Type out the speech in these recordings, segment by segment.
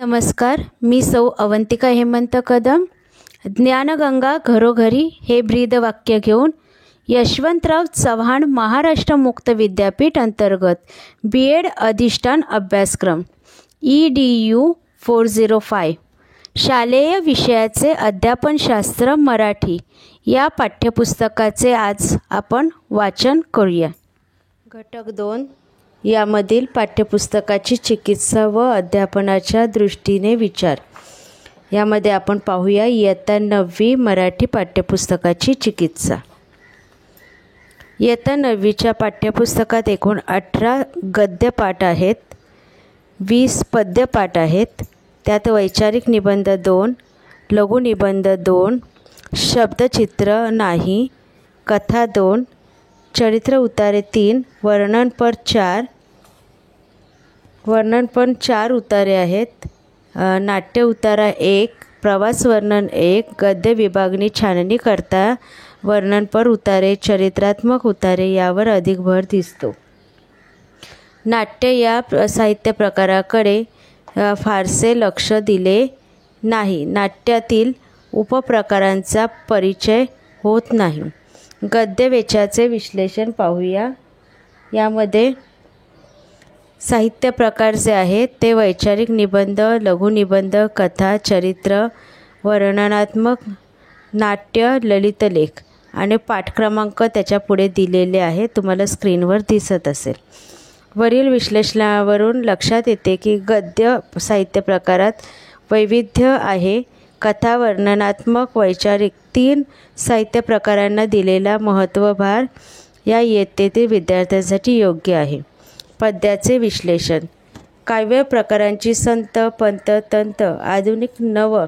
नमस्कार, मी सौ अवंतिका हेमंत कदम. ज्ञानगंगा घरोघरी हे ब्रीदवाक्य घेऊन यशवंतराव चव्हाण महाराष्ट्र मुक्त विद्यापीठ अंतर्गत B.Ed अधिष्ठान अभ्यासक्रम EDU 405 शालेय विषयाचे अध्यापनशास्त्र मराठी या पाठ्यपुस्तकाचे आज आपण वाचन करूया. घटक 2 यामधील पाठ्यपुस्तकाची चिकित्सा व अध्यापनाच्या दृष्टीने विचार. यामध्ये आपण पाहूया इयत्ता 9वी मराठी पाठ्यपुस्तकाची चिकित्सा. इयत्ता 9वीच्या पाठ्यपुस्तकात एकूण 18 गद्यपाठ आहेत, 20 पद्यपाठ आहेत. त्यात वैचारिक निबंध 2, लघुनिबंध 2, शब्दचित्र नाही, कथा 2, चरित्र उतारे 3, वर्णनपर 4 उतारे आहेत, नाट्य उतारा 1, प्रवास वर्णन 1, गद्य विभागणी छाननी करता वर्णनपर उतारे, चरित्रात्मक उतारे यावर अधिक भर दिसतो. नाट्य या साहित्य प्रकाराकडे फारसे लक्ष दिले नाही. नाट्यातील उपप्रकारांचा परिचय होत नाही. गद्य वेचाचे विश्लेषण पाहूया. यामध्ये साहित्य प्रकार जे आहेत ते वैचारिक निबंध, लघुनिबंध, कथा, चरित्र, वर्णनात्मक, नाट्य, ललितलेख आणि पाठ क्रमांक त्याच्या पुढे दिलेले आहे, तुम्हाला स्क्रीनवर दिसत असेल. वरील विश्लेषणावरून लक्षात येते की गद्य साहित्य प्रकारात वैविध्य आहे. कथा, वर्णनात्मक, वैचारिक 3 साहित्य प्रकारांना दिलेला महत्त्वभार या इयत्तेतील विद्यार्थ्यांसाठी योग्य आहे. पद्याचे विश्लेषण. काव्य प्रकारांची संत, पंत, तंत, आधुनिक, नव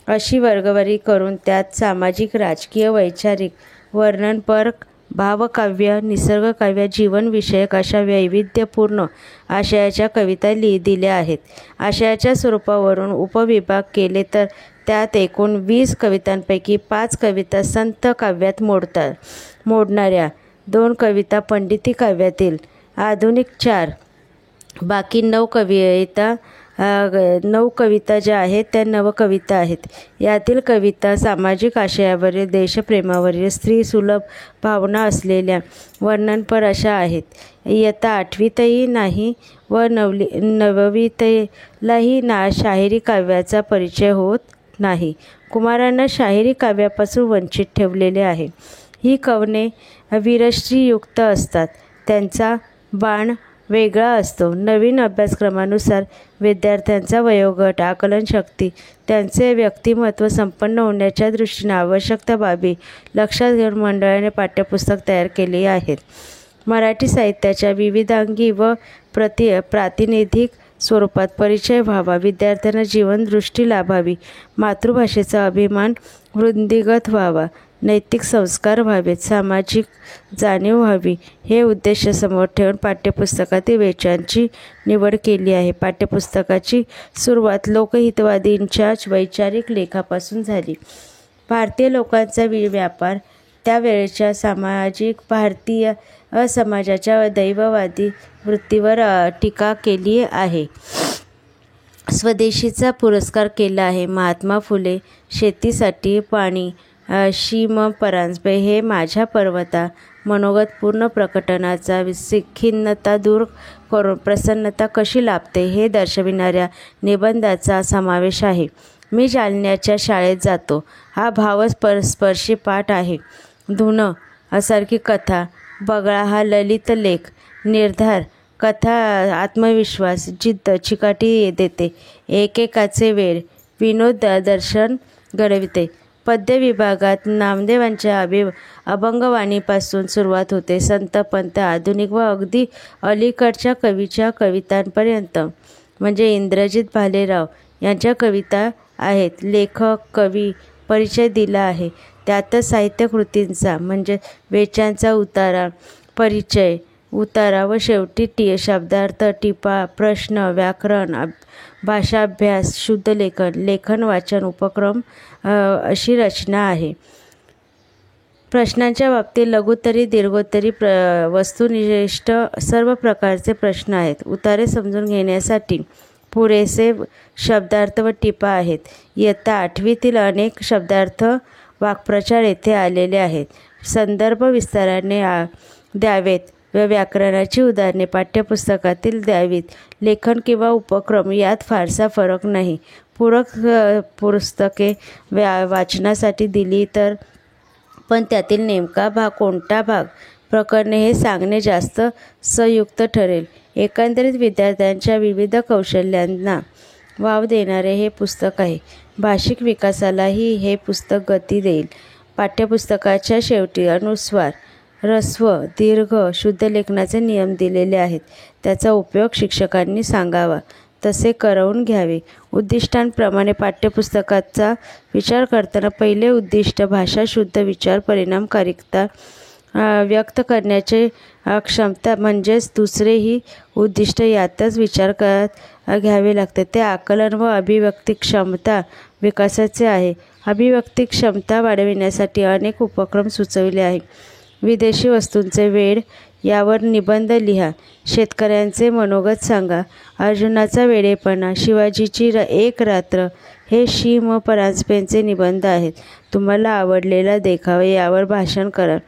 अशी वर्गवारी करून त्यात सामाजिक, राजकीय, वैचारिक, वर्णनपर, भावकाव्य, निसर्गकाव्य, जीवनविषयक अशा वैविध्यपूर्ण आशयाच्या कविता दिल्या आहेत. आशयाच्या स्वरूपावरून उपविभाग केले तर त्यात एकूण 20 कवितांपैकी 5 कविता संत काव्यात मोडणाऱ्या, 2 कविता पंडिती काव्यातील, आधुनिक 4, बाकी 9 कविता ज्या आहेत त्या नवकविता आहेत. यातील कविता सामाजिक आशयावरील, देशप्रेमावरील, स्त्रीसुलभ भावना असलेल्या, वर्णनपर अशा आहेत. इयत्ता 8वीतही नाही व 9वीतलाही शाहिरी काव्याचा परिचय होत नाही. कुमारांना शाहिरी काव्यापासून वंचित ठेवलेले आहे. ही कवने वीरश्रीयुक्त असतात, त्यांचा बाण वेगळा असतो. नवीन अभ्यासक्रमानुसार विद्यार्थ्यांचा वयोगट, आकलनशक्ती, त्यांचे व्यक्तिमत्व संपन्न होण्याच्या दृष्टीने आवश्यक त्या बाबी लक्षात घेऊन मंडळाने पाठ्यपुस्तक तयार केले आहेत. मराठी साहित्याच्या विविधांगी व प्रातिनिधिक स्वरूपात परिचय व्हावा, विद्यार्थ्यांना जीवनदृष्टी लाभावी, मातृभाषेचा अभिमान वृद्धिंगत व्हावा, नैतिक संस्कार व्हावेत, सामाजिक जाणीव व्हावी हे उद्देश समोर ठेवून पाठ्यपुस्तकातील वेचांची निवड केली आहे. पाठ्यपुस्तकाची सुरुवात लोकहितवादींच्या वैचारिक लेखापासून झाली. भारतीय लोकांचा व्यापार, त्यावेळच्या सामाजिक भारतीय समाजाच्या दैववादी वृत्तीवर टीका केली आहे. स्वदेशीचा पुरस्कार केला आहे. महात्मा फुले, शेतीसाठी पाणी, शीम परांजपे हे माझ्या पर्वता, मनोगतपूर्ण प्रकटनाचा खिन्नता दूर करून प्रसन्नता कशी लाभते हे दर्शविणाऱ्या निबंधाचा समावेश आहे. मी जालन्याच्या शाळेत जातो हा भावस्पर्शी पाठ आहे. धुनं सारखी कथा, बगळा हा ललित लेख, निर्धार कथा आत्मविश्वास, जिद्द चिकाटी देते, एकेकाचे वेळ, विनोद दर्शन घडविते. पद्य विभागात नामदेवांच्या अभंगवाणीपासून सुरुवात होते. संत, पंत, आधुनिक व अगदी अलीकडच्या कवीच्या कवितांपर्यंत म्हणजे इंद्रजित भालेराव यांच्या कविता आहेत. लेखक, कवी परिचय दिला आहे. त्यातच साहित्यकृतींचा म्हणजे वेचांचा उतारा, परिचय, उतारा व शेवटी शब्दार्थ, टिपा, प्रश्न, व्याकरण, भाषाभ्यास, शुद्ध लेखन, लेखन वाचन उपक्रम अशी रचना आहे. प्रश्नांच्या बाबतीत लघुत्तरी, दीर्घोत्तरी, वस्तुनिष्ठ सर्व प्रकारचे प्रश्न आहेत. उतारे समजून घेण्यासाठी पुरेसे शब्दार्थ व टिपा आहेत. इयत्ता 8वीतील अनेक शब्दार्थ वाक्प्रचार येथे आलेले आहेत. संदर्भ विस्ताराने द्यावेत व व्याकरणाची उदाहरणे पाठ्यपुस्तकातील द्यावीत. लेखन किंवा उपक्रम यात फारसा फरक नाही. पूरक पुस्तके वाचनासाठी दिली तर पण त्यातील नेमका भाग कोणता भाग प्रकरणे हे सांगणे जास्त संयुक्त ठरेल. एकंदरीत विद्यार्थ्यांच्या विविध कौशल्यांना वाव देणारे हे पुस्तक आहे. भाषिक विकासालाही हे पुस्तक गती देईल. पाठ्यपुस्तकाच्या शेवटी अनुस्वार, ऱ्हस्व, दीर्घ, शुद्ध लेखनाचे नियम दिलेले आहेत. त्याचा उपयोग शिक्षकांनी सांगावा तसे करवून घ्यावे. उद्दिष्टांप्रमाणे पाठ्यपुस्तकाचा विचार करताना पहिले उद्दिष्ट भाषा शुद्ध, विचार परिणामकारकता व्यक्त करण्याचे क्षमता म्हणजेच दुसरेही उद्दिष्ट यातच विचार घ्यावे लागते. ते आकलन व अभिव्यक्ती क्षमता विकासाचे आहे. अभिव्यक्ती क्षमता वाढविण्यासाठी अनेक उपक्रम सुचविले आहेत. विदेशी वस्तूंचे वेड यावर निबंध लिहा. शेतकऱ्यांचे मनोगत सांगा. अर्जुनाचा वेडेपणा, शिवाजीची एक रात्र हे शि. म. परांजपेंचे निबंध आहेत. तुम्हाला आवडलेला देखावा यावर भाषण करा.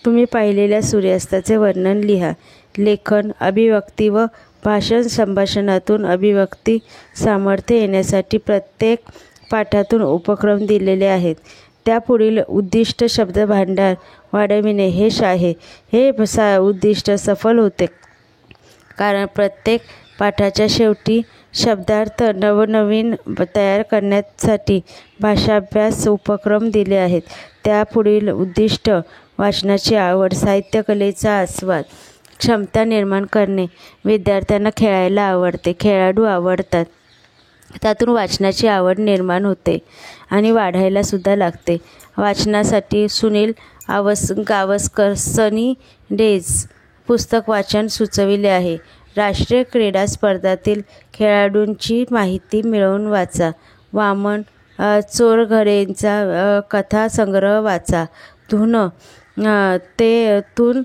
तुम्ही पाहिलेल्या सूर्यास्ताचे वर्णन लिहा. लेखन, अभिव्यक्ती व भाषण संभाषणातून अभिव्यक्ती सामर्थ्य येण्यासाठी प्रत्येक पाठातून उपक्रम दिलेले आहेत. त्यापुढील उद्दिष्ट शब्दभांडार वाढविणे हे आहे. हे उद्दिष्ट सफल होते कारण प्रत्येक पाठाच्या शेवटी शब्दार्थ नवनवीन तयार करण्यासाठी भाषाभ्यास उपक्रम दिले आहेत. त्यापुढील उद्दिष्ट वाचनाची आवड, साहित्यकलेचा आस्वाद, क्षमता निर्माण करणे. विद्यार्थ्यांना खेळायला आवडते, खेळाडू आवडतात. त्यातून वाचनाची आवड निर्माण होते आणि वाढायला सुद्धा लागते. वाचनासाठी सुनील गावस्कर सनी डेज पुस्तक वाचन सुचविले आहे. राष्ट्रीय क्रीडा स्पर्धातील खेळाडूंची माहिती मिळवून वाचा. वामन चोरघरेंचा कथासंग्रह वाचा. धुन तून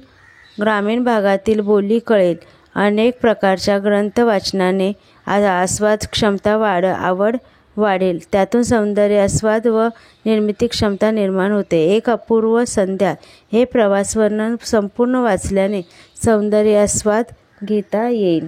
ग्रामीण भागातील बोली कळेल. अनेक प्रकारच्या ग्रंथ वाचनाने आस्वाद क्षमता आवड वाढेल. त्यातून सौंदर्य आस्वाद व निर्मिती क्षमता निर्माण होते. एक अपूर्व संध्या हे प्रवासवर्णन संपूर्ण वाचल्याने सौंदर्य आस्वाद घेता येईल.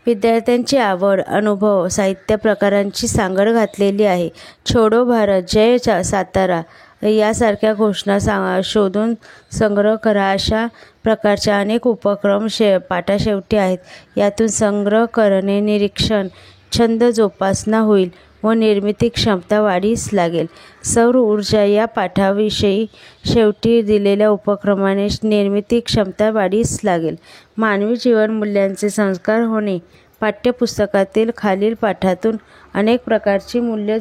विद्यार्थ्यांची आवड, अनुभव, साहित्य प्रकारांची सांगड घातलेली आहे. छोडो भारत, जय सातारा यासारख्या घोषणा शोधून संग्रह करा. अशा प्रकारच्या अनेक उपक्रम पाठाशेवटी आहेत. यातून संग्रह करणे, निरीक्षण, छंद जोपासना होईल व निर्मिती क्षमता वाढीस लागेल. सौर ऊर्जा या पाठाविषयी शेवटी दिलेल्या उपक्रमाने निर्मिती क्षमता वाढीस लागेल. मानवी जीवन मूल्यांचे संस्कार होणे. पाठ्यपुस्तकातील खालील पाठातून अनेक प्रकारची मूल्य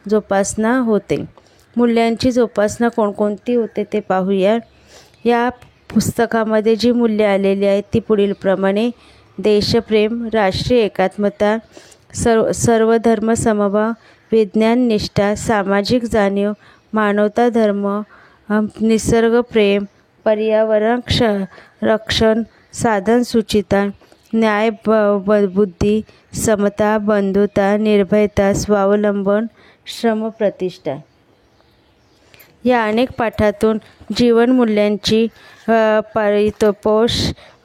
जोपासना होते. मूल्यांची जोपासना कोणकोणती होते ते पाहूया. या पुस्तकामध्ये जी मूल्ये आलेली आहेत ती पुढीलप्रमाणे: देशप्रेम, राष्ट्रीय एकात्मता, सर्वधर्म समभाव, विज्ञान निष्ठा, सामाजिक जाणीव, मानवता धर्म, निसर्गप्रेम, पर्यावरण रक्षण, साधन सुचिता, न्याय बुद्धी, समता, बंधुता, निर्भयता, स्वावलंबन, श्रमप्रतिष्ठा. या अनेक पाठातून जीवनमूल्यांची परिपोष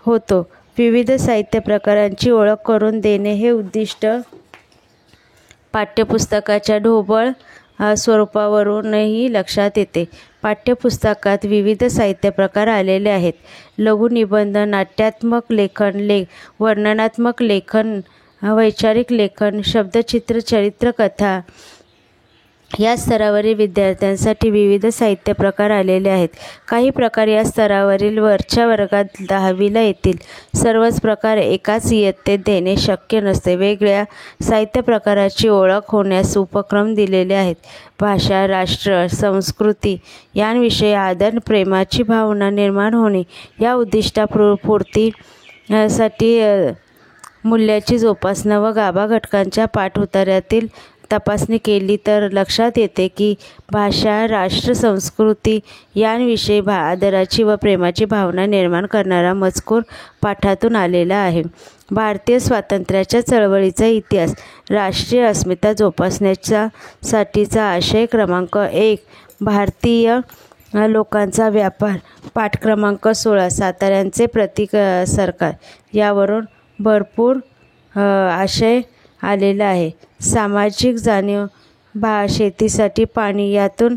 होतो. विविध साहित्य प्रकारांची ओळख करून देणे हे उद्दिष्ट पाठ्यपुस्तकाच्या ढोबळ स्वरूपावरूनही लक्षात येते. पाठ्यपुस्तकात विविध साहित्य प्रकार आलेले आहेत. लघुनिबंध, नाट्यात्मक लेखन, वर्णनात्मक लेखन, वैचारिक लेखन, शब्दचित्र, चरित्रकथा या स्तरावरील विद्यार्थ्यांसाठी विविध साहित्य प्रकार आलेले आहेत. काही प्रकार या स्तरावरील वरच्या वर्गात 10वीला येतील. सर्वच प्रकार एकाच इयत्तेत देणे शक्य नसते. वेगळ्या साहित्य प्रकाराची ओळख होण्यास उपक्रम दिलेले आहेत. भाषा, राष्ट्र, संस्कृती यांविषयी आदर, प्रेमाची भावना निर्माण होणे या उद्दिष्टापूर्तीसाठी मूल्याची जोपासना व गाभा घटकांच्या पाठ उतार्यातील तपासणी केली तर लक्षात येते की भाषा, राष्ट्र, संस्कृती यांविषयी आदराची व प्रेमाची भावना निर्माण करणारा मजकूर पाठातून आलेला आहे. भारतीय स्वातंत्र्याच्या चळवळीचा इतिहास. राष्ट्रीय अस्मिता जोपासण्याचा साठीचा आशय क्रमांक 1. भारतीय लोकांचा व्यापार. पाठ क्रमांक 16. साताऱ्यांचे प्रतीक सरकार. यावरून भरपूर आशय आलेला आहे. सामाजिक जाणीव. शेतीसाठी पाणी यातून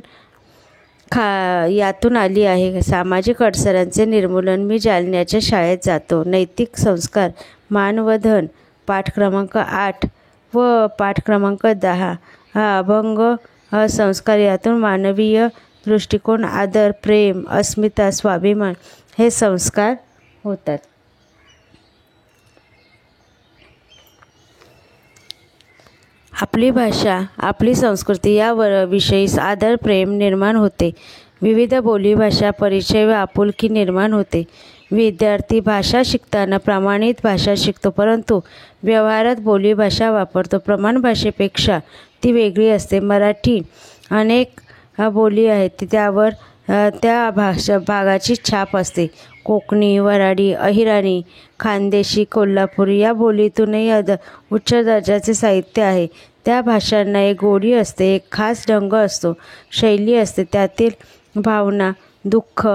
आली आहे. सामाजिक अडसरांचे निर्मूलन. मी जालन्याच्या शाळेत जातो. नैतिक संस्कार. मान व धन. पाठ क्रमांक 8 व पाठ क्रमांक 10. अभंग संस्कार. यातून मानवीय दृष्टिकोन, आदर, प्रेम, अस्मिता, स्वाभिमान हे संस्कार होतात. आपली भाषा, आपली संस्कृती या विषयी आदर, प्रेम निर्माण होते. विविध बोलीभाषा परिचय व आपुलकी निर्माण होते. विद्यार्थी भाषा शिकताना प्रमाणित भाषा शिकतो, परंतु व्यवहारात बोलीभाषा वापरतो. प्रमाण भाषेपेक्षा ती वेगळी असते. मराठी अनेक बोली आहेत, त्यावर त्या भागाची छाप असते. कोकणी, वऱ्हाडी, अहिराणी, खानदेशी, कोल्हापुरी या बोलीतूनही उच्च दर्जाचे साहित्य आहे. त्या भाषांना एक गोडी असते, एक खास ढंग असतो, शैली असते. त्यातील भावना, दुःख,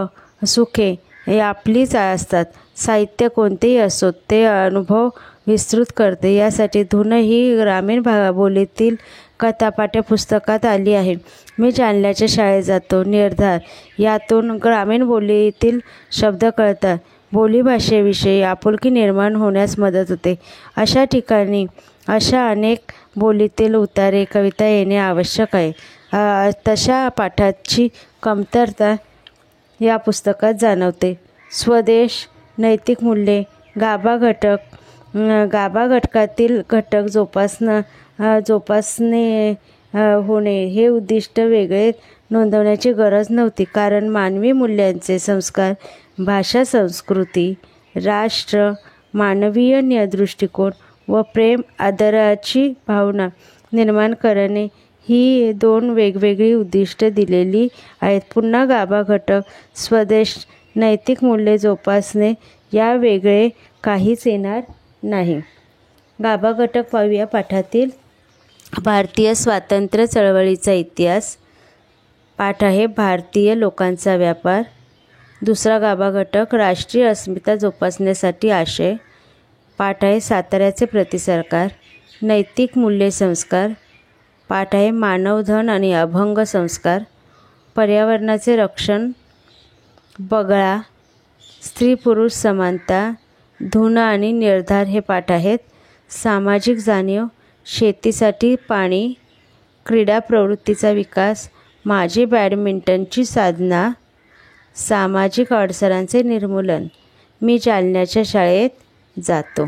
सुखे हे आपलीच असतात. साहित्य कोणतेही असो ते अनुभव विस्तृत करते. यासाठी धून ही ग्रामीण बोलीतील कथा पाठ्यपुस्तकात आली आहे. मी जालन्याच्या शाळेत जातो. निर्धार. यातून ग्रामीण बोलीतील शब्द कळतात. बोलीभाषेविषयी आपुलकी निर्माण होण्यास मदत होते. अशा ठिकाणी अशा अनेक बोलीतील उतारे, कविता येणे आवश्यक आहे. तशा पाठाची कमतरता या पुस्तकात जाणवते. स्वदेश, नैतिक मूल्ये, गाभा घटक. गाभा घटकातील घटक जोपासणे होणे हे उद्दिष्ट वेगळे नोंदवण्याची गरज नव्हती, कारण मानवी मूल्यांचे संस्कार, भाषा, संस्कृती, राष्ट्र, मानवीय दृष्टिकोन व प्रेम, आदराची भावना निर्माण करणे ही 2 वेगवेगळी उद्दिष्टे दिलेली आहेत. पुन्हा गाभा घटक, स्वदेश, नैतिक मूल्ये जोपासणे या वेगळे काहीच येणार नाही. गाभा घटक पाहूया. पाठातील भारतीय स्वातंत्र्य चळवळीचा इतिहास. पाठ आहे भारतीय लोकांचा व्यापार. दुसरा गाभा घटक राष्ट्रीय अस्मिता जोपासण्यासाठी आशय. पाठ आहे साताऱ्याचे प्रतिसरकार. नैतिक मूल्ये संस्कार. पाठ आहे मानव, धन आणि अभंग संस्कार. पर्यावरणाचे रक्षण. बगळा. स्त्री पुरुष समानता. धून आणि निर्धार हे पाठ आहेत. सामाजिक जाणीव. शेतीसाठी पाणी. क्रीडा प्रवृत्तीचा विकास. माझी बॅडमिंटनची साधना. सामाजिक अडसरांचे निर्मूलन. मी जालन्याच्या शाळेत जातो.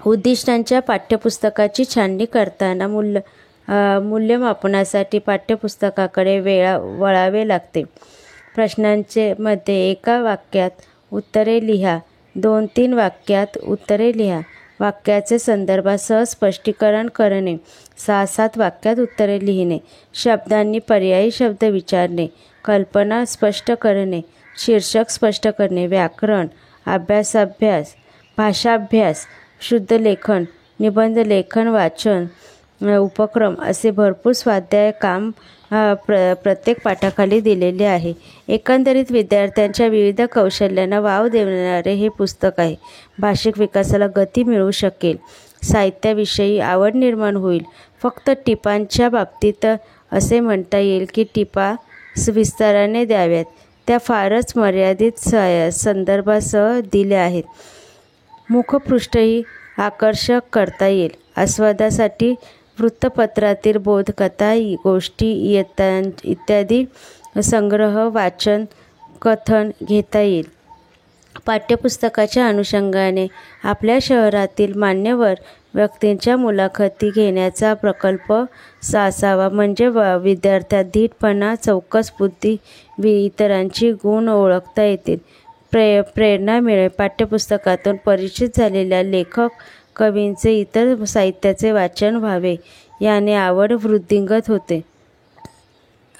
उद्दिष्टांच्या. पाठ्यपुस्तकाची छाननी करताना मूल्यमापनासाठी पाठ्यपुस्तकाकडे वळावे लागते. प्रश्नांचे मध्ये एका वाक्यात उत्तरे लिहा. 2-3 वाक्यात उत्तरे लिहा. वाक्याचे संदर्भासह स्पष्टीकरण करणे. 6-7 वाक्यात उत्तरे लिहिणे. शब्दांनी पर्यायी शब्द विचारणे. कल्पना स्पष्ट करणे. शीर्षक स्पष्ट करणे. व्याकरण. अभ्यास. भाषाभ्यास. शुद्ध लेखन. निबंध लेखन. वाचन. उपक्रम असे भरपूर स्वाध्याय काम प्रत्येक पाठाखाली दिलेले आहे. एकंदरीत विद्यार्थ्यांच्या विविध कौशल्यांना वाव देणारे हे पुस्तक आहे. भाषिक विकासाला गती मिळू शकेल. साहित्याविषयी आवड निर्माण होईल. फक्त टिपांच्या बाबतीत असे म्हणता येईल की टिपा विस्ताराने द्याव्यात. त्या फारच मर्यादित संदर्भासह दिल्या आहेत. मुखपृष्ठही आकर्षक करता येईल. आस्वादासाठी वृत्तपत्रातील बोधकथा, गोष्टी इत्यादी संग्रह, वाचन, कथन घेता येईल. पाठ्यपुस्तकाच्या अनुषंगाने आपल्या शहरातील मान्यवर व्यक्तींच्या मुलाखती घेण्याचा प्रकल्प असावा. म्हणजे विद्यार्थ्यात धीटपणा, चौकस बुद्धी, इतरांची गुण ओळखता येतील. प्रेरणा मिळेल. पाठ्यपुस्तकातून परिचित झालेल्या लेखक, कवींचे इतर साहित्याचे वाचन व्हावे याने आवड वृद्धिंगत होते.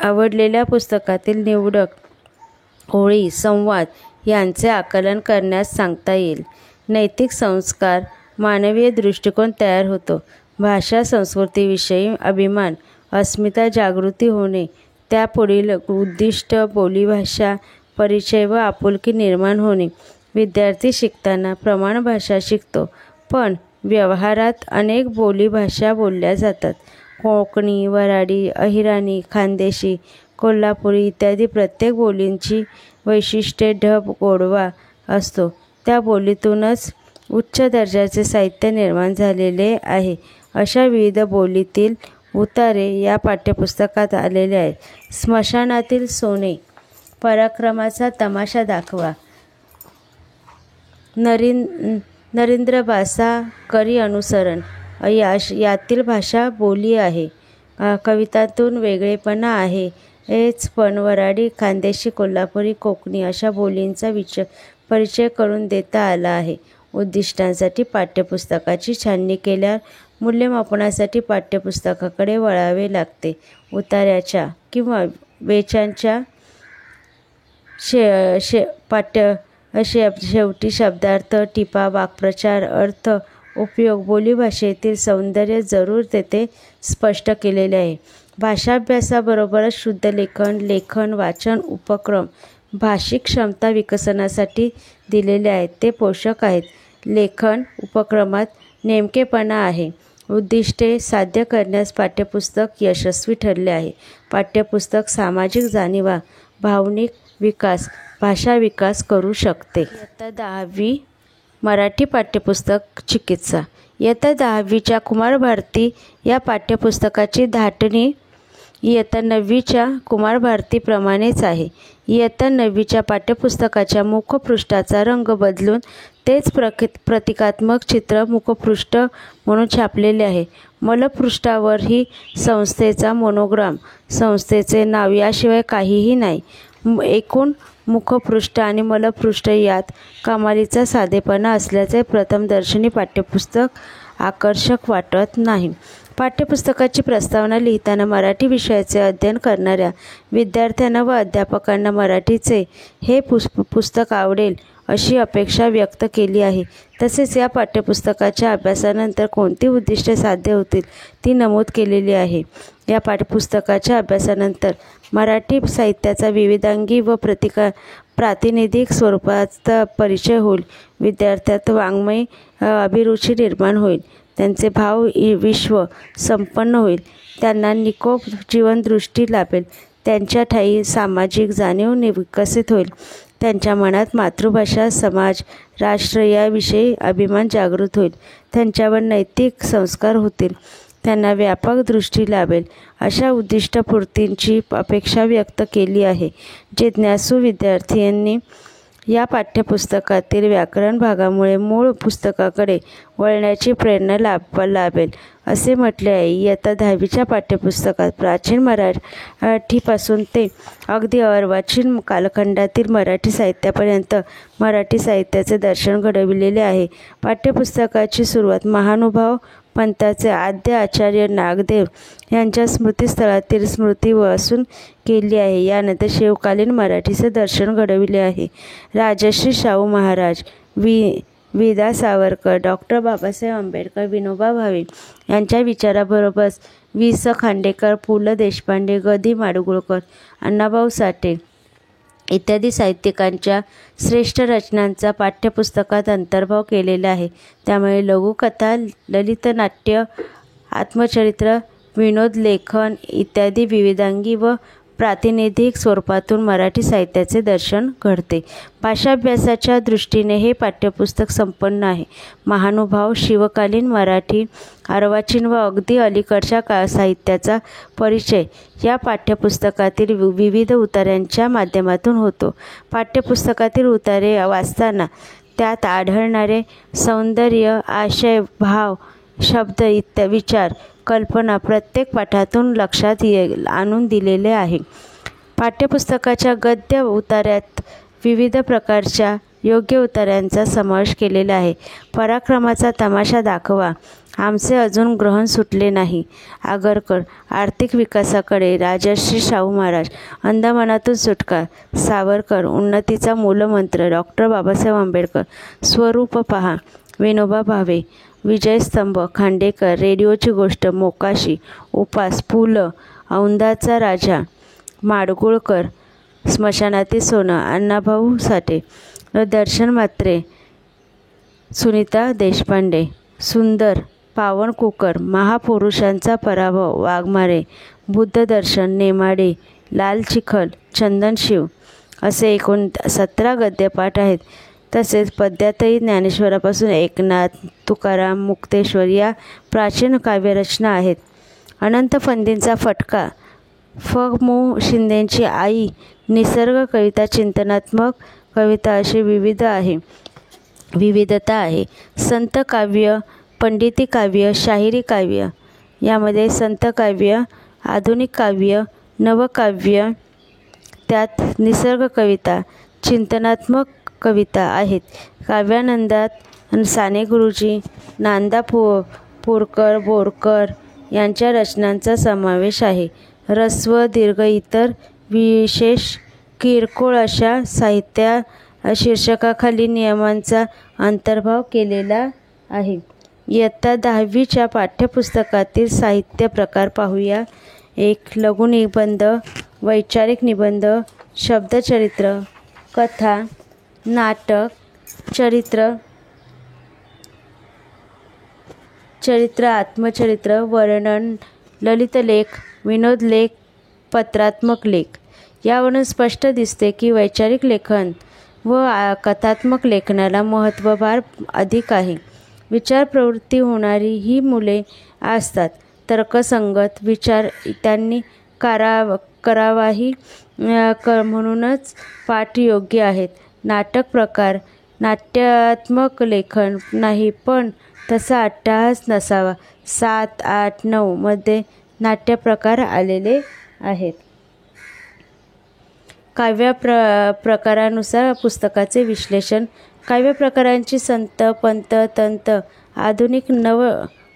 आवडलेल्या पुस्तकातील निवडक ओळी, संवाद यांचे आकलन करण्यास सांगता येईल. नैतिक संस्कार, मानवीय दृष्टिकोन तयार होतो. भाषा संस्कृतीविषयी अभिमान, अस्मिता जागृती होणे. त्यापुढील उद्दिष्ट बोलीभाषा परिचय व आपुलकी निर्माण होणे. विद्यार्थी शिकताना प्रमाण भाषा शिकतो, पण व्यवहारात अनेक बोलीभाषा बोलल्या जातात. कोकणी, वऱ्हाडी, अहिराणी, खानदेशी, कोल्हापुरी इत्यादी प्रत्येक बोलींची वैशिष्ट्ये, ढब, गोडवा असतो. त्या बोलीतूनच उच्च दर्जाचे साहित्य निर्माण झालेले आहे. अशा विविध बोलीतील उतारे या पाठ्यपुस्तकात आलेले आहेत. स्मशानातील सोने, पराक्रमाचा तमाशा दाखवा, नरेंद्रबासा करी अनुसरण यातील भाषा बोली आहे. कवितांतून वेगळेपणा आहे हेच, पण वऱ्हाडी, खानदेशी, कोल्हापुरी, कोकणी अशा बोलींचा परिचय करून देता आला आहे. उद्दिष्टांसाठी पाठ्यपुस्तकाची छाननी केल्यावर मूल्यमापनासाठी पाठ्यपुस्तकाकडे वळावे लागते. उतार्याच्या किंवा वेचांच्या शेवटी शब्दार्थ, टिपा, वाक्प्रचार, अर्थ, उपयोग, बोलीभाषेतील सौंदर्य जरूर तेथे स्पष्ट केलेले आहे. भाषाभ्यासाबरोबरच शुद्धलेखन, लेखन, वाचन उपक्रम भाषिक क्षमता विकसनासाठी दिलेले आहेत. ते पोषक आहेत. लेखन उपक्रमात नेमकेपणा आहे. उद्दिष्टे साध्य करण्यास पाठ्यपुस्तक यशस्वी ठरले आहे. पाठ्यपुस्तक सामाजिक जाणीवा, भावनिक विकास, भाषा विकास करू शकते. इयत्ता 10वी मराठी पाठ्यपुस्तक चिकित्सा. इयत्ता 10वीच्या कुमारभारती या पाठ्यपुस्तकाची धाटणी इयत्ता 9वीच्या कुमारभारतीप्रमाणेच आहे. इयत्ता 9वीच्या पाठ्यपुस्तकाच्या मुखपृष्ठाचा रंग बदलून तेच प्रतिकात्मक चित्र मुखपृष्ठ म्हणून छापलेले आहे. मलपृष्ठावरही संस्थेचा मोनोग्राम, संस्थेचे नाव याशिवाय काहीही नाही. एकूण मुखपृष्ठ आणि मलपृष्ठ यात कमालीचा साधेपणा असल्याचे प्रथमदर्शनी पाठ्यपुस्तक आकर्षक वाटत नाही. पाठ्यपुस्तकाची प्रस्तावना लिहिताना मराठी विषयाचे अध्ययन करणाऱ्या विद्यार्थ्यांना व अध्यापकांना मराठीचे हे पुस्तक आवडेल अशी अपेक्षा व्यक्त केली आहे. तसेच या पाठ्यपुस्तकाच्या अभ्यासानंतर कोणती उद्दिष्टे साध्य होतील ती नमूद केलेली आहे. या पाठ्यपुस्तकाच्या अभ्यासानंतर मराठी साहित्याचा विविधांगी व प्रातिनिधिक स्वरूपात परिचय होईल. विद्यार्थ्यात वाङ्मय अभिरुची निर्माण होईल. त्यांचे भाव विश्व संपन्न होईल. त्यांना निकोप जीवनदृष्टी लाभेल. त्यांच्या ठायी सामाजिक जाणीव विकसित होईल. त्यांच्या मनात मातृभाषा, समाज, राष्ट्र याविषयी अभिमान जागृत होईल. त्यांच्यावर नैतिक संस्कार होतील. त्यांना व्यापक दृष्टी लाभेल. अशा उद्दिष्टपूर्तींची अपेक्षा व्यक्त केली आहे. जिज्ञासू विद्यार्थ्यांनी या पाठ्यपुस्तकातील व्याकरण भागामुळे मूळ पुस्तकाकडे वळण्याची प्रेरणा लाभेल असे म्हटले आहे. इयत्ता 10वीच्या पाठ्यपुस्तकात प्राचीन मराठीपासून ते अगदी अर्वाचीन कालखंडातील मराठी साहित्यापर्यंत मराठी साहित्याचे दर्शन घडविलेले आहे. पाठ्यपुस्तकाची सुरुवात महानुभाव पंथाचे आद्य आचार्य नागदेव यांच्या स्मृतिस्थळातील स्मृती वाचून केली आहे. यानंतर शिवकालीन मराठीचे दर्शन घडविले आहे. राजश्री शाहू महाराज, वि. दा. सावरकर, डॉ. बाबासाहेब आंबेडकर, विनोबा भावे यांच्या विचाराबरोबरच वि. स. खांडेकर, पु. ल. देशपांडे, ग. दि. माडगूळकर, अण्णाभाऊ साठे इत्यादी साहित्यिकांच्या श्रेष्ठ रचनांचा पाठ्यपुस्तकात अंतर्भाव केलेला आहे. त्यामुळे लघुकथा, ललितनाट्य, आत्मचरित्र, विनोद लेखन इत्यादी विविधांगी व प्रातिनिधिक स्वरूपातून मराठी साहित्याचे दर्शन घडते. भाषाभ्यासाच्या दृष्टीने हे पाठ्यपुस्तक संपन्न आहे. महानुभाव, शिवकालीन मराठी, अर्वाचीन व अगदी अलीकडच्या साहित्याचा परिचय या पाठ्यपुस्तकातील विविध उतार्यांच्या माध्यमातून होतो. पाठ्यपुस्तकातील उतारे वाचताना त्यात आढळणारे सौंदर्य, आशय, भाव, शब्द विचार, कल्पना प्रत्येक पाठातून लक्षात आणून दिलेले आहे. पाठ्यपुस्तकाच्या गद्य उतार्यात विविध प्रकारच्या योग्य उतार्यांचा समावेश केलेला आहे. पराक्रमाचा तमाशा दाखवा, आमचे अजून ग्रहण सुटले नाही. आगरकर. आर्थिक विकासाकडे राजर्षी शाहू महाराज. अंदमानातून सुटका. सावरकर. उन्नतीचा मूलमंत्र. डॉक्टर बाबासाहेब आंबेडकर. स्वरूप पहा. विनोबा भावे. विजयस्तंभ. खांडेकर. रेडिओची गोष्ट. मोकाशी. उपास. पु ल. औंधाचा राजा. माडगुळकर. स्मशानातील सोनं. अण्णाभाऊ साठे. दर्शन म्हात्रे. सुनीता देशपांडे. सुंदर. पावन कुकर. महापुरुषांचा पराभव. वाघमारे. बुद्ध दर्शन. नेमाडे. लाल चिखल. चंदनशिव. असे एकूण 17 गद्यपाठ आहेत. तसेच पद्यातही ज्ञानेश्वरापासून एकनाथ, तुकाराम, मुक्तेश्वर या प्राचीन काव्यरचना आहेत. अनंत फंदींचा फटका. फ. मु. शिंदेंची आई. निसर्ग कविता. चिंतनात्मक कविता अशी विविधता आहे. संत काव्य, पंडिती काव्य, शाहिरी काव्य यामध्ये संत काव्य, आधुनिक काव्य, नवकाव्य, त्यात निसर्ग कविता, चिंतनात्मक कविता आहेत. काव्यानंदात साने गुरुजी, नांदा पुरकर, बोरकर यांच्या रचनांचा समावेश आहे. ऱ्हस्व, दीर्घ, इतर विशेष, किरकोळ अशा साहित्य शीर्षकाखाली नियमांचा अंतर्भाव केलेला आहे. इयत्ता 10वीच्या पाठ्यपुस्तकातील साहित्य प्रकार पाहूया. 1. लघुनिबंध, वैचारिक निबंध, शब्दचरित्र, कथा, नाटक, चरित्र, आत्मचरित्र, वर्णन, ललितलेख, विनोदलेख, पत्रात्मक लेख. यावरून स्पष्ट दिसते की वैचारिक लेखन व कथात्मक लेखनाला महत्त्वभार अधिक आहे. विचार प्रवृत्ती होणारी ही मुले असतात. तर्कसंगत विचार त्यांनी करावाही म्हणूनच पाठ योग्य आहेत. नाटक प्रकार. नाट्यात्मक लेखन नाही, पण तसा अट्टहास नसावा. 7, 8, 9 मध्ये नाट्यप्रकार आलेले आहेत. काव्य प्रकारानुसार पुस्तकाचे विश्लेषण. काव्य प्रकारांची संत, पंत, तंत, आधुनिक, नव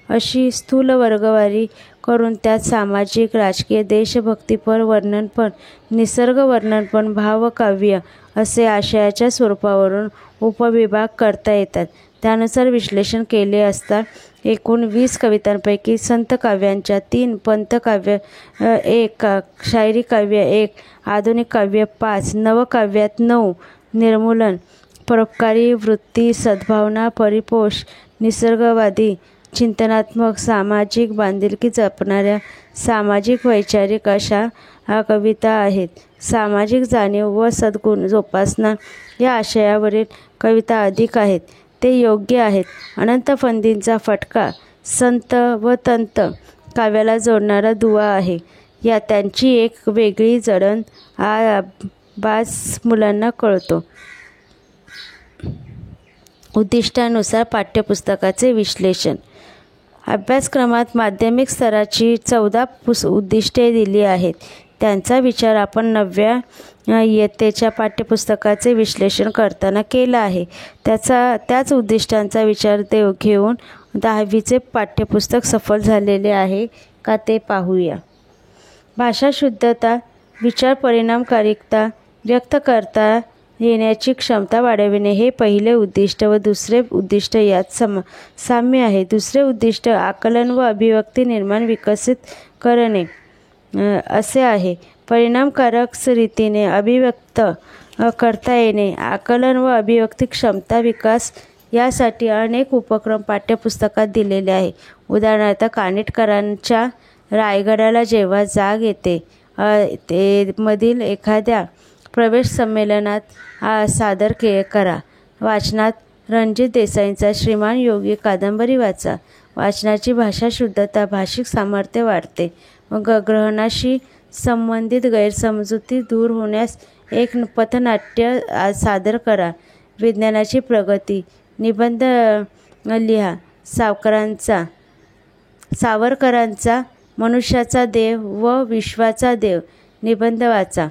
अशी स्थूल वर्गवारी करून त्यात सामाजिक, राजकीय, देशभक्तीपर वर्णनपण, निसर्ग वर्णनपण, भावकाव्य असे आशयाच्या स्वरूपावरून उपविभाग करता येतात. त्यानुसार विश्लेषण केले असता एकूण 20 कवितांपैकी संत काव्यांच्या 3, पंतकाव्य 1, शाहिरी काव्य 1, आधुनिक काव्य 5, नवकाव्यात 9, निर्मूलन, परोपकारी वृत्ती, सद्भावना, परिपोष, निसर्गवादी, चिंतनात्मक, सामाजिक, बांधिलकी जपणाऱ्या, सामाजिक, वैचारिक अशा कविता आहेत. सामाजिक जाणीव व सद्गुण जोपासना या आशयावरील कविता अधिक आहेत. ते योग्य आहेत. अनंत फंदींचा फटका संत व तंत काव्याला जोडणारा दुवा आहे. या त्यांची एक वेगळी जडण बाज मुलांना कळतो. उद्दिष्टानुसार पाठ्यपुस्तकाचे विश्लेषण. अभ्यासक्रमात माध्यमिक स्तराची 14 उद्दिष्टे दिली आहेत. त्यांचा विचार आपण 9व्या इयत्तेच्या पाठ्यपुस्तकाचे विश्लेषण करताना केला आहे. त्याच उद्दिष्टांचा विचार घेऊन 10वीचे पाठ्यपुस्तक सफल झालेले आहे का ते पाहूया. भाषा शुद्धता, विचार परिणामकारिता, व्यक्त करता येण्याची क्षमता वाढविणे हे पहिले उद्दिष्ट व दुसरे उद्दिष्ट यात साम्य आहे. दुसरे उद्दिष्ट आकलन व अभिव्यक्ती निर्माण विकसित करणे असे आहे. परिणामकारक रीतीने अभिव्यक्त करता येणे, आकलन व अभिव्यक्ती क्षमता विकास यासाठी अनेक उपक्रम पाठ्यपुस्तकात दिलेले आहे. उदाहरणार्थ कानिटकरांच्या रायगडाला जेव्हा जाग येते ते मधील एखाद्या प्रवेश संमेलनात सादर करा. वाचनात रणजित देसाईंचा श्रीमान योगी कादंबरी वाचा. वाचनाची भाषा शुद्धता, भाषिक सामर्थ्य वाढते व ग्रहणाशी संबंधित गैरसमजुती दूर होण्यास एक पथनाट्य सादर करा. विज्ञानाची प्रगती, निबंध लिहा. सावरकरांचा मनुष्याचा देव व विश्वाचा देव निबंध वाचा.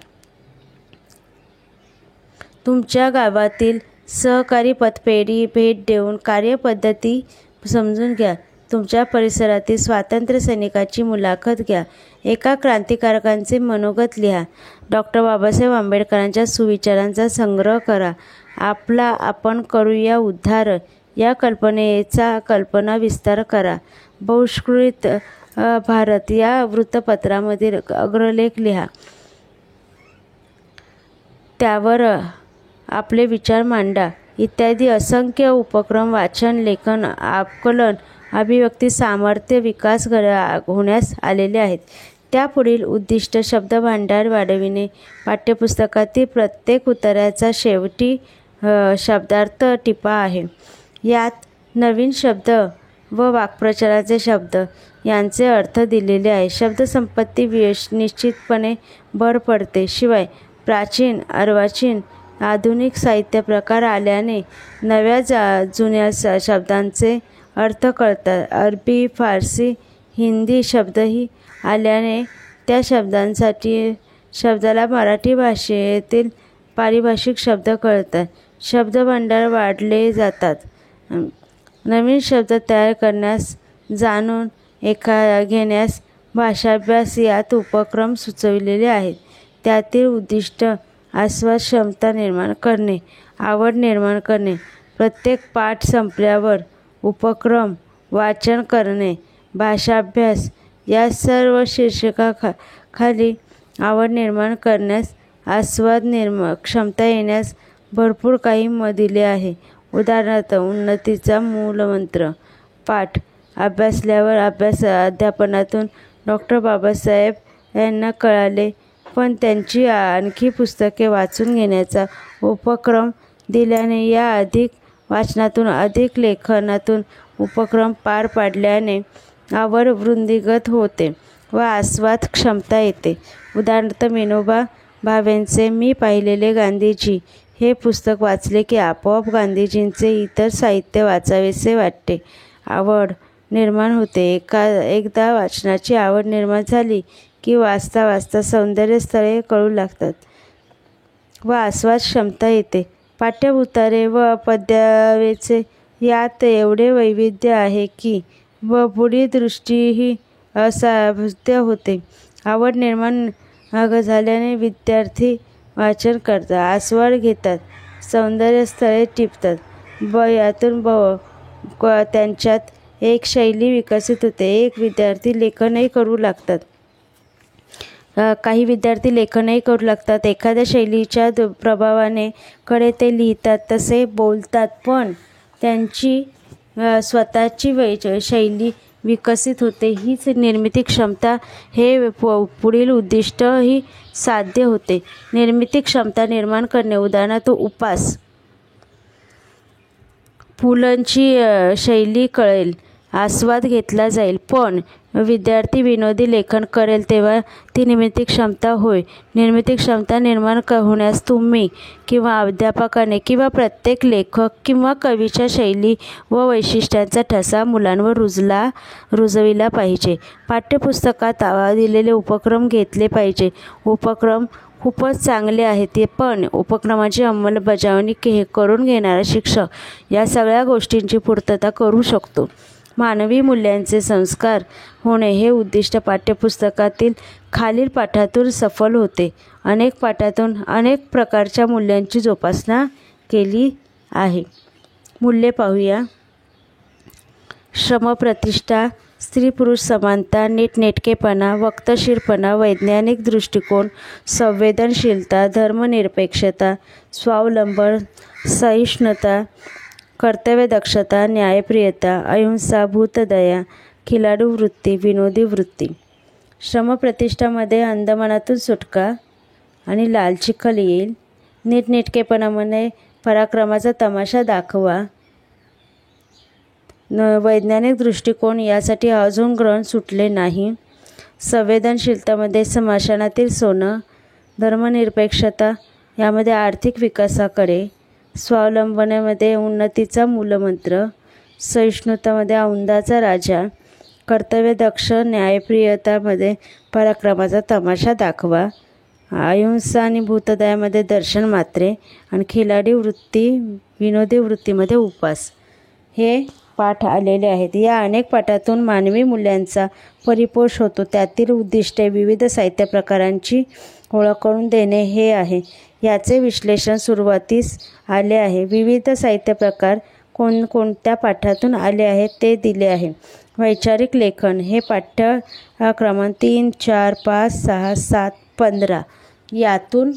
तुमच्या गावातील सहकारी पतपेढी भेट देऊन कार्यपद्धती समजून घ्या. तुमच्या परिसरातील स्वातंत्र्य सैनिकाची मुलाखत घ्या. एका क्रांतिकारकांचे मनोगत लिहा. डॉक्टर बाबासाहेब आंबेडकरांच्या सुविचारांचा संग्रह करा. आपला आपण करूया उद्धार या कल्पनेचा कल्पना विस्तार करा. बहिष्कृत भारत या वृत्तपत्रामधील अग्रलेख लिहा. त्यावर आपले विचार मांडा. इत्यादी असंख्य उपक्रम वाचन, लेखन, आकलन, अभिव्यक्ती सामर्थ्य विकास होण्यास आलेले आहेत. त्यापुढील उद्दिष्ट शब्दभांडार वाढविणे. पाठ्यपुस्तकातील प्रत्येक उत्तराचा शेवटी शब्दार्थ टिपा आहे. यात नवीन शब्द व वाक्प्रचाराचे शब्द यांचे अर्थ दिलेले आहे. शब्दसंपत्ती निश्चितपणे भर पडते. शिवाय प्राचीन, अर्वाचीन, आधुनिक साहित्य प्रकार आल्याने नव्या जुन्या शब्दांचे अर्थ कळतात. अरबी, फारसी, हिंदी शब्दही आल्याने त्या शब्दाला मराठी भाषेतील पारिभाषिक शब्द कळतात. शब्दभांडार वाढले जातात. नवीन शब्द तयार करण्यास, जाणून घेण्यास भाषाभ्यास यात उपक्रम सुचविलेले आहेत. त्यातील उद्दिष्ट आस्वाद क्षमता निर्माण करणे, आवड निर्माण करणे. प्रत्येक पाठ संपल्यावर उपक्रम वाचन करणे, भाषाभ्यास या सर्व शीर्षकाखाली आवड निर्माण करण्यास, आस्वाद क्षमता येण्यास भरपूर काही दिले आहे. उदाहरणार्थ उन्नतीचा मूलमंत्र. पाठ अभ्यासल्यावर अध्यापनातून डॉक्टर बाबासाहेब यांना कळाले, पण त्यांची आणखी पुस्तके वाचून घेण्याचा उपक्रम दिल्याने या अधिक वाचनातून अधिक लेखनातून उपक्रम पार पाडल्याने आवड वृद्धिंगत होते व आस्वाद क्षमता येते. उदाहरणार्थ विनोबा भावेंचे मी पाहिलेले गांधीजी हे पुस्तक वाचले की आपोआप गांधीजींचे इतर साहित्य वाचावेसे वाटते. आवड निर्माण होते. एकदा वाचनाची आवड निर्माण झाली की वाचता वाचता सौंदर्यस्थळे कळू लागतात व आस्वाद क्षमता येते. पाठ्यउतारे व पद्यावचे यात एवढे वैविध्य आहे की व पुढील दृष्टीही असाध्य होते. आवड निर्माण झाल्याने विद्यार्थी वाचन करतात, आस्वाद घेतात, सौंदर्यस्थळे टिपतात. यातून त्यांच्यात एक शैली विकसित होते. काही विद्यार्थी लेखनही करू लागतात. एखाद्या शैलीच्या प्रभावाने कडे ते लिहितात, तसे बोलतात, पण त्यांची स्वतःची शैली विकसित होते. हीच निर्मिती क्षमता हे पुढील उद्दिष्टही साध्य होते. निर्मिती क्षमता निर्माण करणे. उदाहरणार्थ उपास. पुलंची शैली कळेल, आस्वाद घेतला जाईल, पण विद्यार्थी विनोदी लेखन करेल तेव्हा ती निर्मिती क्षमता होय. निर्मिती क्षमता निर्माण होण्यास तुम्ही किंवा अध्यापकाने किंवा प्रत्येक लेखक किंवा कवीच्या शैली व वैशिष्ट्यांचा ठसा मुलांवर रुजविला पाहिजे. पाठ्यपुस्तकात दिलेले उपक्रम घेतले पाहिजे. उपक्रम खूपच चांगले आहे ते, पण उपक्रमाची अंमलबजावणी करून घेणारा शिक्षक या सगळ्या गोष्टींची पूर्तता करू शकतो. मानवी मूल्यांचे संस्कार होणे हे उद्दिष्ट पाठ्यपुस्तकातील खालील पाठातून सफल होते. अनेक पाठातून अनेक प्रकारच्या मूल्यांची जोपासना केली आहे. मूल्ये पाहूया. श्रमप्रतिष्ठा, स्त्री-पुरुष समानता, नीटनेटकेपणा, वक्तशीरपणा, वैज्ञानिक दृष्टिकोन, संवेदनशीलता, धर्मनिरपेक्षता, स्वावलंबन, सहिष्णुता, कर्तव्यदक्षता, न्यायप्रियता, अहिंसा, भूतदया, खिलाडू वृत्ती, विनोदी वृत्ती. श्रमप्रतिष्ठामध्ये अंदमानातून सुटका आणि लाल चिखल येईल. नीटनेटकेपणामध्ये पराक्रमाचा तमाशा दाखवा. वैज्ञानिक दृष्टिकोन यासाठी अजून ग्रहण सुटले नाही. संवेदनशीलतामध्ये स्मशानातील सोनं. धर्मनिरपेक्षता यामध्ये आर्थिक विकासाकडे. स्वावलंबनेमध्ये उन्नतीचा मूलमंत्र. सहिष्णुतामध्ये औंधाचा राजा. कर्तव्यदक्ष न्यायप्रियतामध्ये पराक्रमाचा तमाशा दाखवा. अहिंसा आणि भूतदयामध्ये दर्शन मात्रे आणि खिलाडी वृत्ती विनोदी वृत्तीमध्ये उपास हे पाठ आलेले आहेत. या अनेक पाठातून मानवी मूल्यांचा परिपोष होतो. त्यातील उद्दिष्टे विविध साहित्य प्रकारांची ओळख करून देणे हे आहे. याचे विश्लेषण सुरुवातीस आले आहे. विविध साहित्य प्रकार कोणत्या पाठातून आले आहेत ते दिले आहे. वैचारिक लेखन हे पाठ्य क्रमांक 3, 4, 5, 6, 7, 15 यातून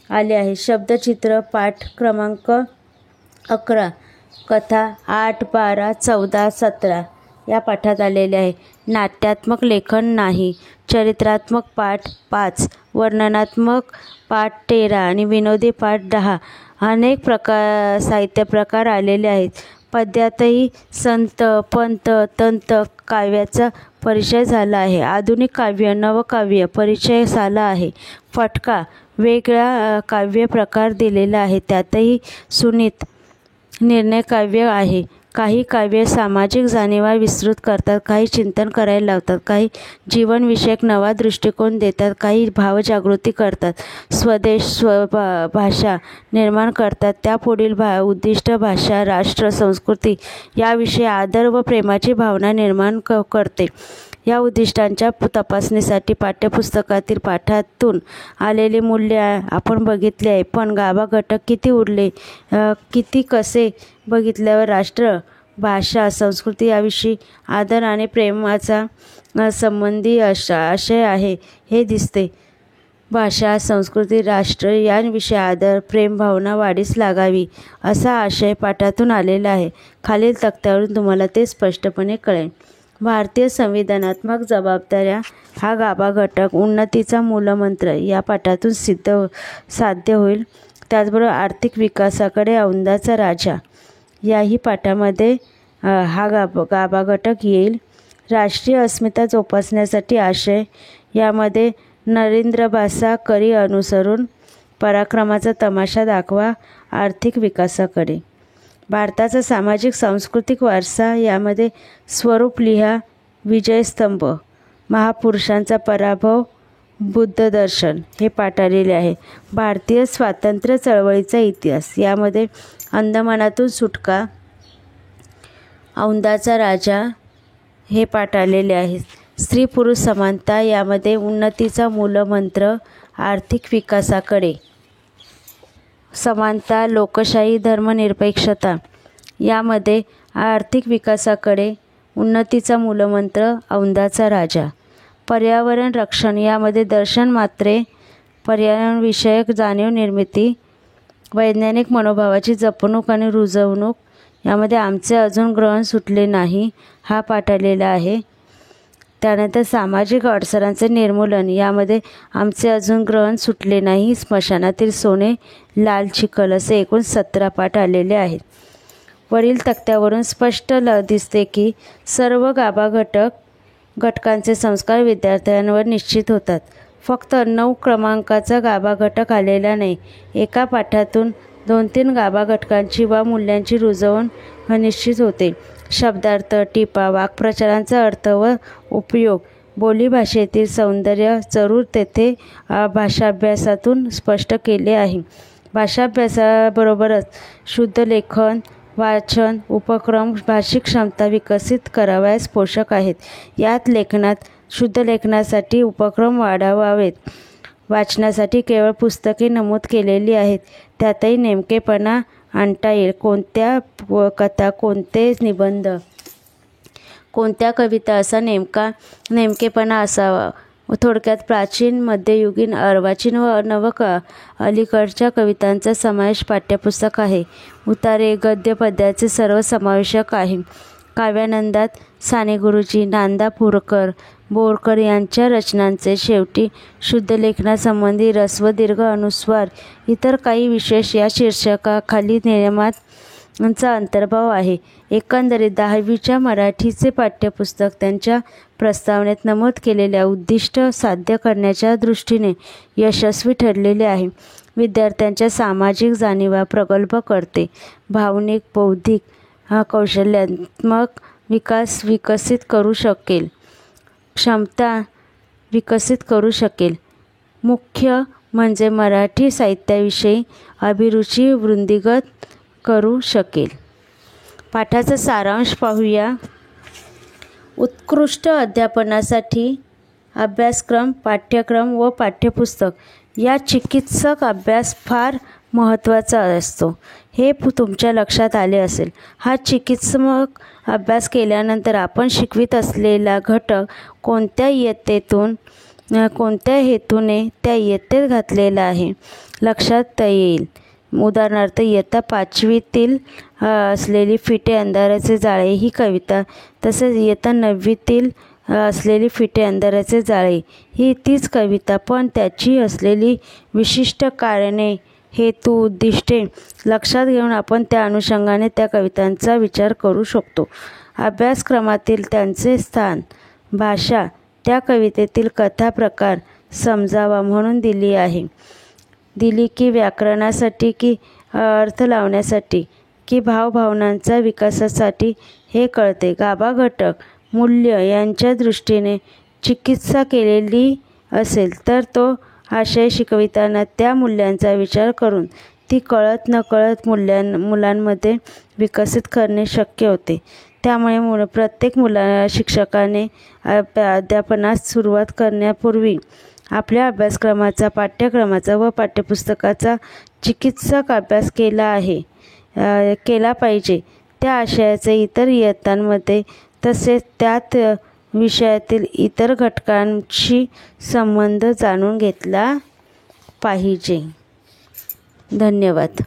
आले आहे. शब्दचित्र पाठ क्रमांक 11, कथा 8, 12, 14, 17 या पाठात आलेले आहे. नाट्यात्मक लेखन नाही. चरित्रात्मक पाठ 5, वर्णनात्मक पाठ 13 आणि विनोदी पाठ 10 अनेक साहित्य प्रकार आलेले आहेत. पद्यातही संत, पंत, तंत काव्याचा परिचय झाला आहे. आधुनिक काव्य, नवकाव्य परिचय झाला आहे. फटका वेगळा काव्य प्रकार दिलेला आहे. त्यातही सुनीत निर्णय काव्य आहे. काही काव्ये सामाजिक जाणीवा विस्तृत करतात, काही चिंतन करायला लावतात, काही जीवनविषयक नवा दृष्टिकोन देतात, काही भावजागृती करतात, स्वदेश भाषा निर्माण करतात. त्यापुढील उद्दिष्ट भाषा, राष्ट्र, संस्कृती याविषयी आदर व प्रेमाची भावना निर्माण करते. या उद्दिष्टांच्या तपासणीसाठी पाठ्यपुस्तकातील पाठातून आलेले मूल्य आपण बघितले आहे. पण गाभा घटक किती उरले, किती कसे बघितल्यावर राष्ट्र, भाषा, संस्कृती याविषयी आदर आणि प्रेमाचा संबंधी आशय आहे हे दिसते. भाषा, संस्कृती, राष्ट्र यांविषयी आदर, प्रेम भावना वाढीस लागावी असा आशय पाठातून आलेला आहे. खालील तक्त्यावरून तुम्हाला ते स्पष्टपणे कळेल. भारतीय संविधानात्मक जबाबदाऱ्या हा गाभा घटक उन्नतीचा मूलमंत्र या पाठातून साध्य होईल. त्याचबरोबर आर्थिक विकासाकडे औंधाचा राजा याही पाठामध्ये हा गाभा घटक येईल. राष्ट्रीय अस्मिता जोपासण्यासाठी आशय यामध्ये नरेंद्रभाषा करी अनुसरून पराक्रमाचा तमाशा दाखवा आर्थिक विकासाकडे. भारताचा सामाजिक सांस्कृतिक वारसा यामध्ये स्वरूप लिहा विजयस्तंभ, महापुरुषांचा पराभव, बुद्ध दर्शन हे पाठ आलेले आहे. भारतीय स्वातंत्र्य चळवळीचा इतिहास यामध्ये अंदमानातून सुटका, औंधाचा राजा हे पाठ आलेले आहेत. स्त्री पुरुष समानता यामध्ये उन्नतीचा मूलमंत्र आर्थिक विकासाकडे, समानता, लोकशाही, धर्मनिरपेक्षता यामध्ये आर्थिक विकासाकडे, उन्नतीचा मूलमंत्र औंधाचा राजा. पर्यावरण रक्षण यामध्ये दर्शन मात्रे, पर्यावरणविषयक जाणीव निर्मिती, वैज्ञानिक मनोभावाची जपणूक आणि रुजवणूक यामध्ये आमचे अजून ग्रहण सुटले नाही हा पाठ आलेला आहे. त्यानंतर सामाजिक अडसरांचे निर्मूलन यामध्ये आमचे अजून ग्रहण सुटले नाही, स्मशानातील सोने, लाल चिखल असे एकूण 17 पाठ आलेले आहेत. वरील तक्त्यावरून स्पष्ट दिसते की सर्व गाभा घटकांचे संस्कार विद्यार्थ्यांवर निश्चित होतात. फक्त 9 क्रमांकाचा गाभा घटक आलेला नाही. एका पाठातून 2-3 गाभा घटकांची वा मूल्यांची रुजवण निश्चित होते. शब्दार्थ, टिपा, वाक्प्रचारांचा अर्थ व उपयोग, बोलीभाषेतील सौंदर्य जरूर तेथे भाषाभ्यासातून स्पष्ट केले आहे. भाषाभ्यासाबरोबरच शुद्ध लेखन, वाचन उपक्रम, भाषिक क्षमता विकसित करावयास पोषक आहेत. यात शुद्ध लेखनासाठी उपक्रम वाढवावेत. वाचनासाठी केवळ पुस्तके नमूद केलेली आहेत. त्यातही नेमकेपणा आणता येईल. कोणत्या कथा, कोणते निबंध, कोणत्या कविता असा नेमकेपणा असावा. थोडक्यात प्राचीन, मध्ययुगीन, अर्वाचीन व अलीकडच्या कवितांचा समावेश पाठ्यपुस्तक आहे. उतारे, गद्य, पद्याचे सर्व समावेशक आहे. काव्यानंदात साने गुरुजी, नांदापूरकर, बोरकर यांच्या रचनांचे शेवटी शुद्ध लेखनासंबंधी ऱ्हस्व, दीर्घ, अनुस्वार इतर काही विशेष या शीर्षकाखाली नियमांचा अंतर्भाव आहे. एकंदरीत 10वीच्या मराठीचे पाठ्यपुस्तक त्यांच्या प्रस्तावनेत नमूद केलेल्या उद्दिष्ट साध्य करण्याच्या दृष्टीने यशस्वी ठरलेले आहे. विद्यार्थ्यांच्या सामाजिक जाणीवा प्रगल्भ करते. भावनिक, बौद्धिक, कौशल्यात्मक विकास विकसित करू शकेल. क्षमता विकसित करू शकेल. मुख्य म्हणजे मराठी साहित्याविषयी अभिरुची वृद्धिंगत करू शकेल. पाठाचा सारांश पाहूया. उत्कृष्ट अध्यापनासाठी अभ्यासक्रम, पाठ्यक्रम व पाठ्यपुस्तक या चिकित्सक अभ्यास फार महत्त्वाचा असतो, हे तुमच्या लक्षात आले असेल. हा चिकित्सक अभ्यास केल्यानंतर आपण शिकवित असलेला घटक कोणत्या इयत्तेतून कोणत्या हेतूने त्या इयत्तेत घातलेला आहे लक्षात येईल. उदाहरणार्थ इयत्ता 5वीतील असलेली फिटे अंधाराचे जाळे ही कविता, तसेच इयत्ता 9वीतील असलेली फिटे अंधाराचे जाळे ही तीच कविता, पण त्याची असलेली विशिष्ट कारणे, हेतू, उद्दिष्टे लक्षात घेऊन आपण त्या अनुषंगाने त्या कवितांचा विचार करू शकतो. अभ्यासक्रमातील त्यांचे स्थान, भाषा त्या कवितेतील कथा प्रकार समजावा म्हणून दिली की व्याकरणासाठी, की अर्थ लावण्यासाठी, की भावभावनांचा विकासासाठी हे कळते. गाभा घटक, मूल्य यांच्या दृष्टीने चिकित्सा केलेली असेल तर तो आशय शिकविताना त्या मूल्यांचा विचार करून ती कळत नकळत मुलांमध्ये विकसित करणे शक्य होते. त्यामुळे प्रत्येक शिक्षकाने अध्यापनास सुरुवात करण्यापूर्वी आपल्या अभ्यासक्रमाचा, पाठ्यक्रमाचा व पाठ्यपुस्तकाचा चिकित्सक अभ्यास केला पाहिजे. त्या आशयाचे इतर इयत्तांमध्ये तसेच त्यात विषयातील इतर घटकांशी संबंध जाणून घेतला पाहिजे. धन्यवाद.